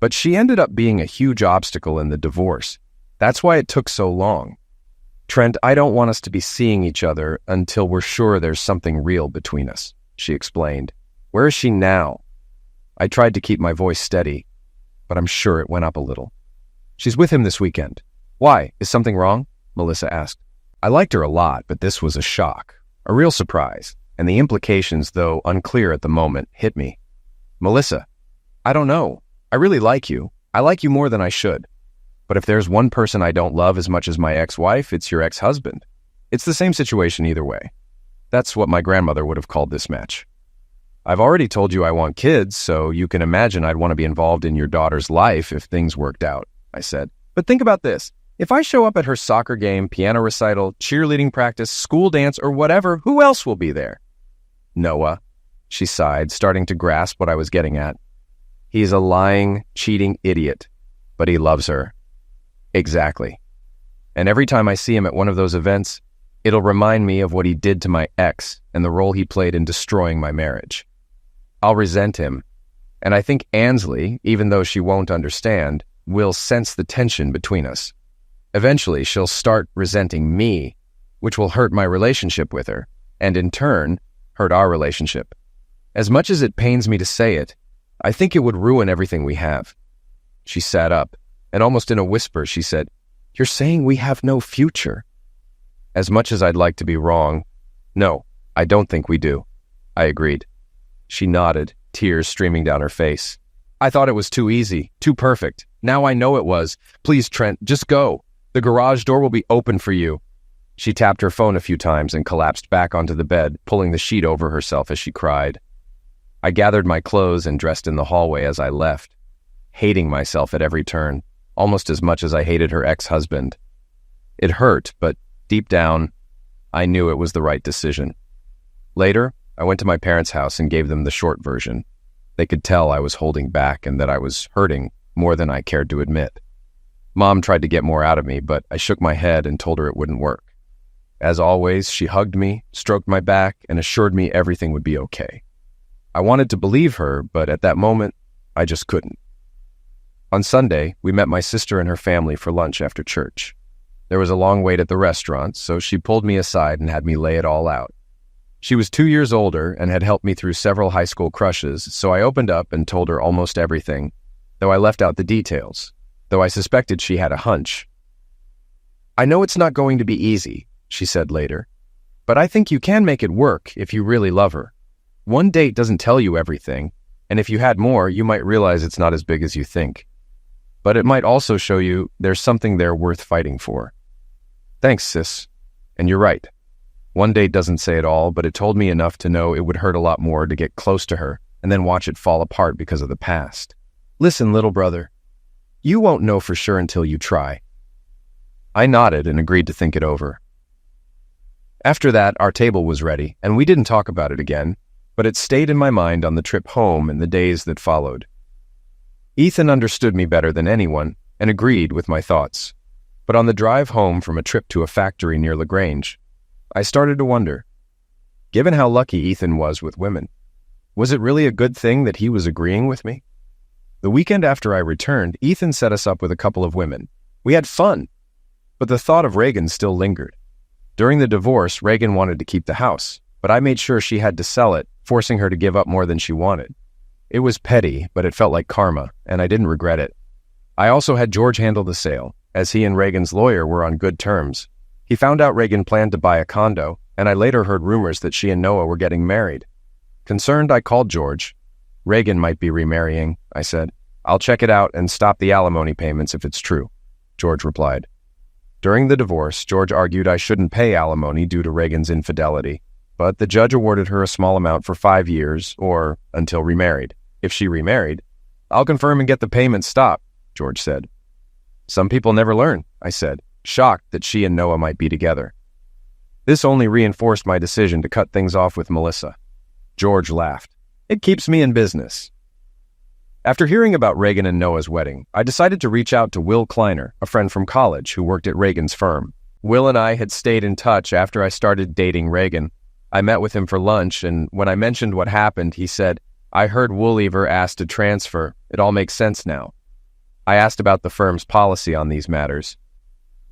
But she ended up being a huge obstacle in the divorce. That's why it took so long. "Trent, I don't want us to be seeing each other until we're sure there's something real between us," she explained. "Where is she now?" I tried to keep my voice steady, but I'm sure it went up a little. "She's with him this weekend." "Why? Is something wrong?" Melissa asked. I liked her a lot, but this was a shock, a real surprise, and the implications, though unclear at the moment, hit me. "Melissa, I don't know. I really like you. I like you more than I should. But if there's one person I don't love as much as my ex-wife, it's your ex-husband. It's the same situation either way." That's what my grandmother would have called this match. "I've already told you I want kids, so you can imagine I'd want to be involved in your daughter's life if things worked out," I said. "But think about this. If I show up at her soccer game, piano recital, cheerleading practice, school dance, or whatever, who else will be there?" "Noah," she sighed, starting to grasp what I was getting at. "He's a lying, cheating idiot, but he loves her." Exactly. And every time I see him at one of those events, it'll remind me of what he did to my ex and the role he played in destroying my marriage. I'll resent him, and I think Ansley, even though she won't understand, will sense the tension between us. Eventually, she'll start resenting me, which will hurt my relationship with her, and in turn, hurt our relationship. As much as it pains me to say it, I think it would ruin everything we have. She sat up, and almost in a whisper, she said, "You're saying we have no future?" As much as I'd like to be wrong, no, I don't think we do, I agreed. She nodded, tears streaming down her face. "I thought it was too easy, too perfect. Now I know it was. Please, Trent, just go. The garage door will be open for you." She tapped her phone a few times and collapsed back onto the bed, pulling the sheet over herself as she cried. I gathered my clothes and dressed in the hallway as I left, hating myself at every turn, almost as much as I hated her ex-husband. It hurt, but deep down, I knew it was the right decision. Later, I went to my parents' house and gave them the short version. They could tell I was holding back and that I was hurting more than I cared to admit. Mom tried to get more out of me, but I shook my head and told her it wouldn't work. As always, she hugged me, stroked my back, and assured me everything would be okay. I wanted to believe her, but at that moment, I just couldn't. On Sunday, we met my sister and her family for lunch after church. There was a long wait at the restaurant, so she pulled me aside and had me lay it all out. She was 2 years older and had helped me through several high school crushes, so I opened up and told her almost everything, though I left out the details, though I suspected she had a hunch. "I know it's not going to be easy," she said later, "but I think you can make it work if you really love her. One date doesn't tell you everything, and if you had more, you might realize it's not as big as you think. But it might also show you there's something there worth fighting for." Thanks, sis. And you're right. One date doesn't say it all, but it told me enough to know it would hurt a lot more to get close to her and then watch it fall apart because of the past. Listen, little brother, you won't know for sure until you try. I nodded and agreed to think it over. After that, our table was ready, and we didn't talk about it again, but it stayed in my mind on the trip home and the days that followed. Ethan understood me better than anyone and agreed with my thoughts. But on the drive home from a trip to a factory near LaGrange, I started to wonder, given how lucky Ethan was with women, was it really a good thing that he was agreeing with me? The weekend after I returned, Ethan set us up with a couple of women. We had fun, but the thought of Reagan still lingered. During the divorce, Reagan wanted to keep the house, but I made sure she had to sell it, forcing her to give up more than she wanted. It was petty, but it felt like karma, and I didn't regret it. I also had George handle the sale, as he and Reagan's lawyer were on good terms. He found out Reagan planned to buy a condo, and I later heard rumors that she and Noah were getting married. Concerned, I called George. "Reagan might be remarrying," I said. I'll check it out and stop the alimony payments if it's true, George replied. During the divorce, George argued I shouldn't pay alimony due to Reagan's infidelity, but the judge awarded her a small amount for 5 years, or until remarried. If she remarried, I'll confirm and get the payments stopped, George said. Some people never learn, I said, shocked that she and Noah might be together. This only reinforced my decision to cut things off with Melissa. George laughed. It keeps me in business. After hearing about Reagan and Noah's wedding, I decided to reach out to Will Kleiner, a friend from college who worked at Reagan's firm. Will and I had stayed in touch after I started dating Reagan. I met with him for lunch, and when I mentioned what happened, he said, I heard Woolliver asked to transfer. It all makes sense now. I asked about the firm's policy on these matters.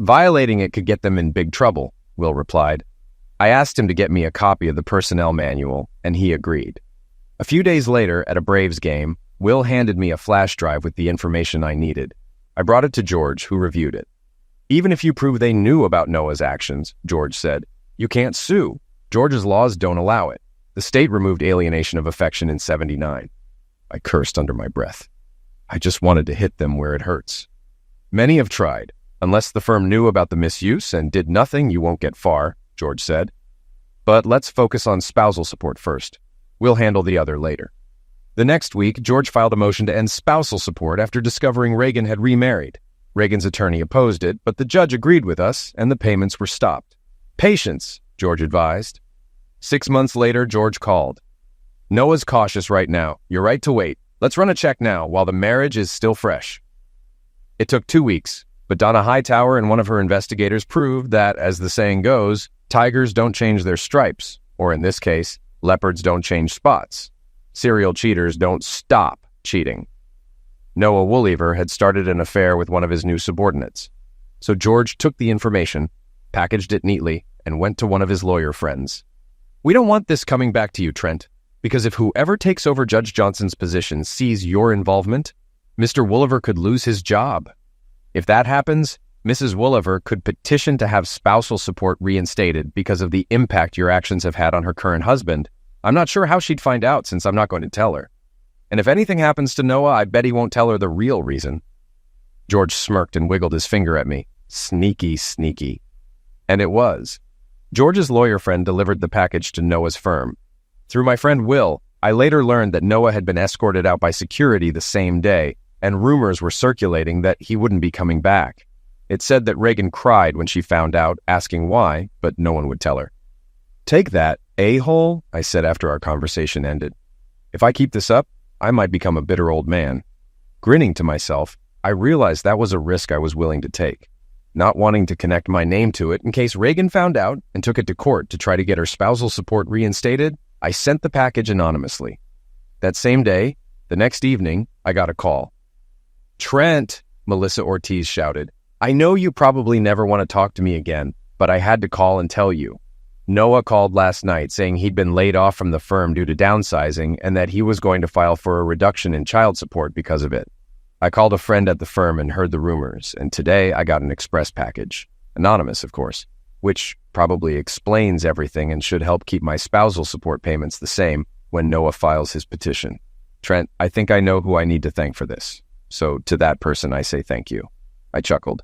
Violating it could get them in big trouble, Will replied. I asked him to get me a copy of the personnel manual, and he agreed. A few days later, at a Braves game, Will handed me a flash drive with the information I needed. I brought it to George, who reviewed it. Even if you prove they knew about Noah's actions, George said, you can't sue. Georgia's laws don't allow it. The state removed alienation of affection in '79. I cursed under my breath. I just wanted to hit them where it hurts. Many have tried. Unless the firm knew about the misuse and did nothing, you won't get far, George said. But let's focus on spousal support first. We'll handle the other later. The next week, George filed a motion to end spousal support after discovering Reagan had remarried. Reagan's attorney opposed it, but the judge agreed with us, and the payments were stopped. Patience, George advised. 6 months later, George called. Noah's cautious right now. You're right to wait. Let's run a check now while the marriage is still fresh. It took 2 weeks, but Donna Hightower and one of her investigators proved that, as the saying goes, tigers don't change their stripes, or in this case, leopards don't change spots. Serial cheaters don't stop cheating. Noah Woolliver had started an affair with one of his new subordinates. So George took the information, packaged it neatly, and went to one of his lawyer friends. We don't want this coming back to you, Trent, because if whoever takes over Judge Johnson's position sees your involvement, Mr. Woolliver could lose his job. If that happens, Mrs. Woolliver could petition to have spousal support reinstated because of the impact your actions have had on her current husband. I'm not sure how she'd find out since I'm not going to tell her. And if anything happens to Noah, I bet he won't tell her the real reason. George smirked and wiggled his finger at me. Sneaky, sneaky. And it was. George's lawyer friend delivered the package to Noah's firm. Through my friend Will, I later learned that Noah had been escorted out by security the same day, and rumors were circulating that he wouldn't be coming back. It said that Reagan cried when she found out, asking why, but no one would tell her. Take that, a-hole, I said after our conversation ended. If I keep this up, I might become a bitter old man. Grinning to myself, I realized that was a risk I was willing to take. Not wanting to connect my name to it in case Reagan found out and took it to court to try to get her spousal support reinstated, I sent the package anonymously. That same day, the next evening, I got a call. Trent, Melissa Ortiz shouted, I know you probably never want to talk to me again, but I had to call and tell you. Noah called last night saying he'd been laid off from the firm due to downsizing and that he was going to file for a reduction in child support because of it. I called a friend at the firm and heard the rumors, and today I got an express package. Anonymous, of course, which probably explains everything and should help keep my spousal support payments the same when Noah files his petition. Trent, I think I know who I need to thank for this. So to that person, I say thank you. I chuckled.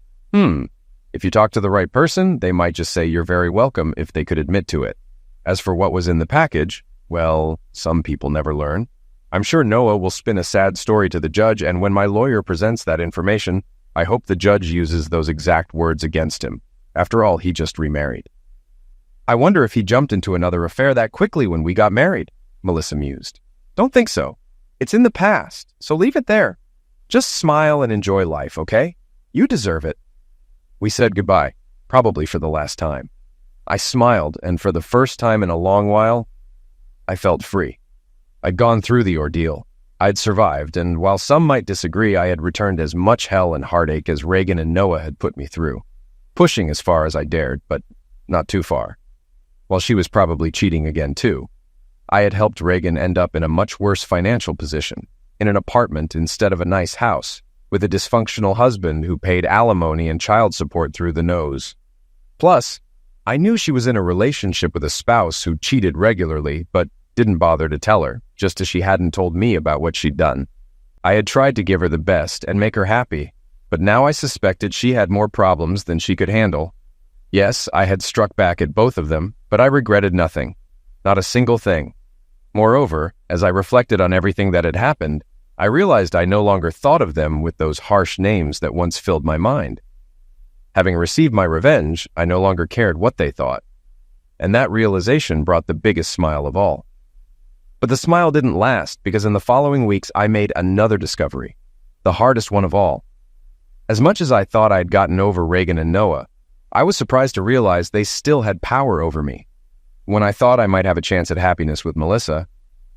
If you talk to the right person, they might just say you're very welcome if they could admit to it. As for what was in the package, well, some people never learn. I'm sure Noah will spin a sad story to the judge, and when my lawyer presents that information, I hope the judge uses those exact words against him. After all, he just remarried. I wonder if he jumped into another affair that quickly when we got married, Melissa mused. Don't think so. It's in the past, so leave it there. Just smile and enjoy life, okay? You deserve it. We said goodbye, probably for the last time. I smiled, and for the first time in a long while, I felt free. I'd gone through the ordeal. I'd survived, and while some might disagree, I had returned as much hell and heartache as Reagan and Noah had put me through, pushing as far as I dared, but not too far. While she was probably cheating again, too. I had helped Reagan end up in a much worse financial position, in an apartment instead of a nice house, with a dysfunctional husband who paid alimony and child support through the nose. Plus, I knew she was in a relationship with a spouse who cheated regularly, but didn't bother to tell her, just as she hadn't told me about what she'd done. I had tried to give her the best and make her happy, but now I suspected she had more problems than she could handle. Yes, I had struck back at both of them, but I regretted nothing. Not a single thing. Moreover, as I reflected on everything that had happened, I realized I no longer thought of them with those harsh names that once filled my mind. Having received my revenge, I no longer cared what they thought. And that realization brought the biggest smile of all. But the smile didn't last, because in the following weeks I made another discovery, the hardest one of all. As much as I thought I'd gotten over Reagan and Noah, I was surprised to realize they still had power over me. When I thought I might have a chance at happiness with Melissa,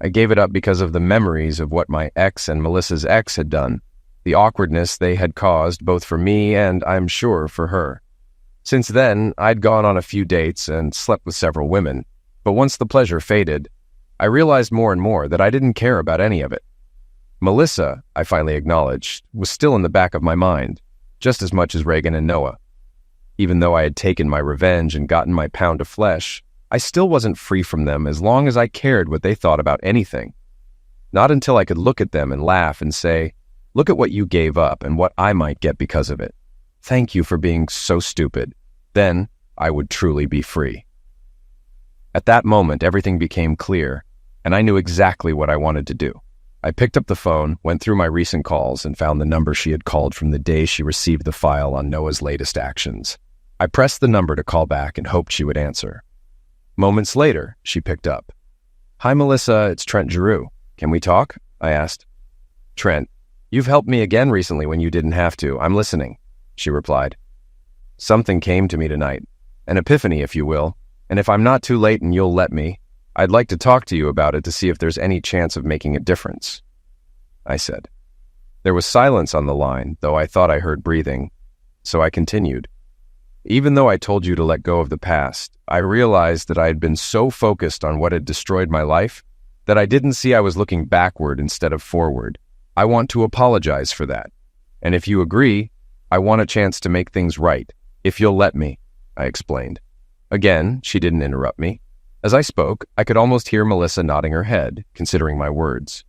I gave it up because of the memories of what my ex and Melissa's ex had done, the awkwardness they had caused both for me and, I'm sure, for her. Since then, I'd gone on a few dates and slept with several women, but once the pleasure faded, I realized more and more that I didn't care about any of it. Melissa, I finally acknowledged, was still in the back of my mind, just as much as Reagan and Noah. Even though I had taken my revenge and gotten my pound of flesh, I still wasn't free from them as long as I cared what they thought about anything. Not until I could look at them and laugh and say, "Look at what you gave up and what I might get because of it. Thank you for being so stupid." Then I would truly be free. At that moment, everything became clear, and I knew exactly what I wanted to do. I picked up the phone, went through my recent calls, and found the number she had called from the day she received the file on Noah's latest actions. I pressed the number to call back and hoped she would answer. Moments later, she picked up. "Hi, Melissa, it's Trent Giroux. Can we talk?" I asked. "Trent, you've helped me again recently when you didn't have to. I'm listening," she replied. "Something came to me tonight, an epiphany, if you will, and if I'm not too late and you'll let me, I'd like to talk to you about it to see if there's any chance of making a difference," I said. There was silence on the line, though I thought I heard breathing, so I continued. "Even though I told you to let go of the past, I realized that I had been so focused on what had destroyed my life that I didn't see I was looking backward instead of forward. I want to apologize for that. And if you agree, I want a chance to make things right, if you'll let me," I explained. Again, she didn't interrupt me. As I spoke, I could almost hear Melissa nodding her head, considering my words.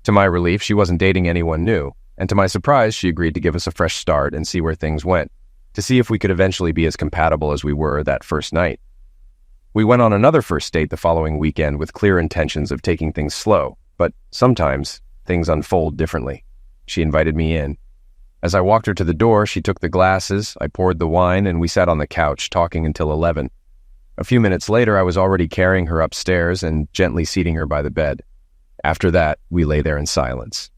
To my relief, she wasn't dating anyone new, and to my surprise, she agreed to give us a fresh start and see where things went, to see if we could eventually be as compatible as we were that first night. We went on another first date the following weekend with clear intentions of taking things slow, but sometimes things unfold differently. She invited me in. As I walked her to the door, she took the glasses, I poured the wine, and we sat on the couch talking until 11. A few minutes later, I was already carrying her upstairs and gently seating her by the bed. After that, we lay there in silence.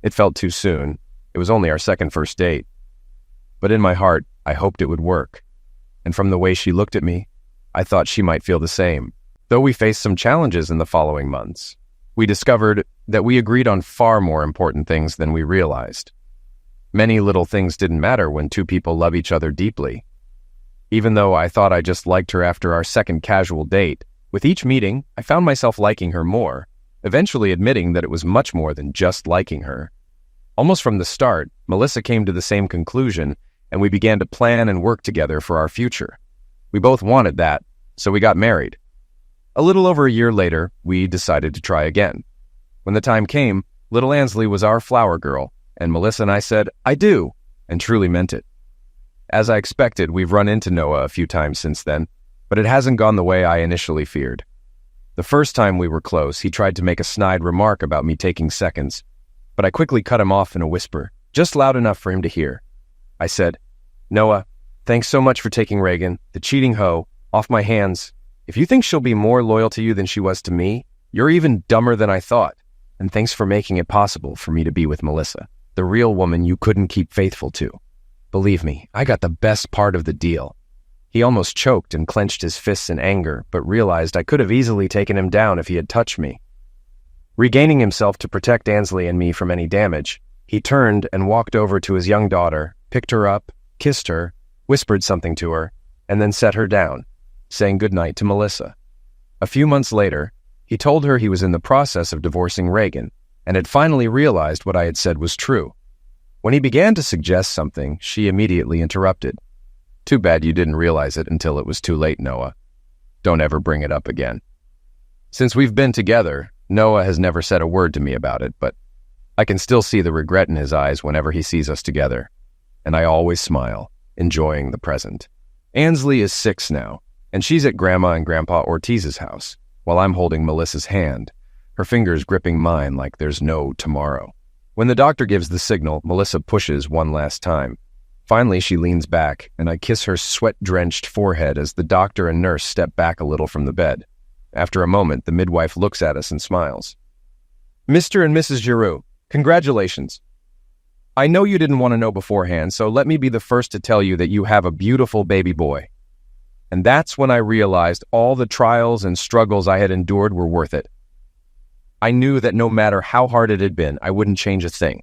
It felt too soon. It was only our second first date. But in my heart, I hoped it would work. And from the way she looked at me, I thought she might feel the same. Though we faced some challenges in the following months, we discovered that we agreed on far more important things than we realized. Many little things didn't matter when two people love each other deeply. Even though I thought I just liked her after our second casual date, with each meeting, I found myself liking her more, eventually admitting that it was much more than just liking her. Almost from the start, Melissa came to the same conclusion, and we began to plan and work together for our future. We both wanted that, so we got married. A little over a year later, we decided to try again. When the time came, little Ansley was our flower girl, and Melissa and I said, "I do," and truly meant it. As I expected, we've run into Noah a few times since then, but it hasn't gone the way I initially feared. The first time we were close, he tried to make a snide remark about me taking seconds, but I quickly cut him off in a whisper, just loud enough for him to hear. I said, "Noah, thanks so much for taking Reagan, the cheating hoe, off my hands. If you think she'll be more loyal to you than she was to me, you're even dumber than I thought. And thanks for making it possible for me to be with Melissa, the real woman you couldn't keep faithful to. Believe me, I got the best part of the deal." He almost choked and clenched his fists in anger, but realized I could have easily taken him down if he had touched me. Regaining himself to protect Ansley and me from any damage, he turned and walked over to his young daughter, picked her up, kissed her, whispered something to her, and then set her down, saying goodnight to Melissa. A few months later, he told her he was in the process of divorcing Reagan and had finally realized what I had said was true. When he began to suggest something, she immediately interrupted. "Too bad you didn't realize it until it was too late, Noah. Don't ever bring it up again." Since we've been together, Noah has never said a word to me about it, but I can still see the regret in his eyes whenever he sees us together, and I always smile, enjoying the present. Ansley is 6 now, and she's at Grandma and Grandpa Ortiz's house, while I'm holding Melissa's hand, her fingers gripping mine like there's no tomorrow. When the doctor gives the signal, Melissa pushes one last time. Finally, she leans back, and I kiss her sweat-drenched forehead as the doctor and nurse step back a little from the bed. After a moment, the midwife looks at us and smiles. "Mr. and Mrs. Giroux, congratulations. I know you didn't want to know beforehand, so let me be the first to tell you that you have a beautiful baby boy." And that's when I realized all the trials and struggles I had endured were worth it. I knew that no matter how hard it had been, I wouldn't change a thing.